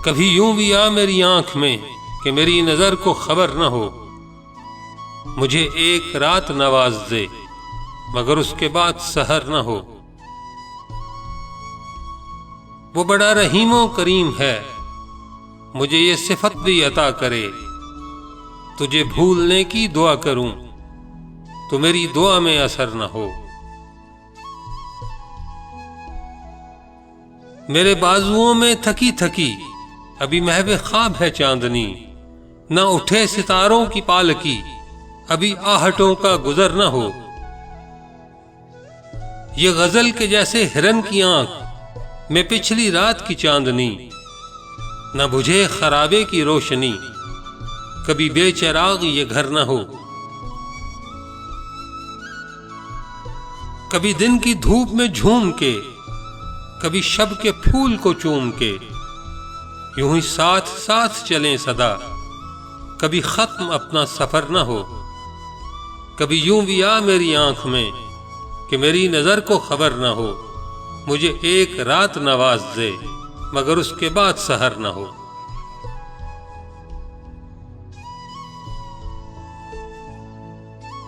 कभी यूं भी आ मेरी आंख में कि मेरी नजर को खबर न हो। मुझे एक रात नवाज दे मगर उसके बाद सहर न हो। वो बड़ा रहीमो करीम है, मुझे ये सिफत भी अता करे। तुझे भूलने की दुआ करूं तो मेरी दुआ में असर न हो। मेरे बाजुओं में थकी थकी अभी महवे ख्वाब है चांदनी। न उठे सितारों की पालकी अभी आहटों का गुजर न हो। ये गजल के जैसे हिरन की आंख में पिछली रात की चांदनी। न बुझे खराबे की रोशनी कभी बेचराग ये घर न हो। कभी दिन की धूप में झूम के कभी शब के फूल को चूम के यूं ही साथ साथ चलें सदा, कभी खत्म अपना सफर न हो। कभी यूं भी आ मेरी आंख में कि मेरी नजर को खबर न हो। मुझे एक रात नवाज दे मगर उसके बाद सहर न हो।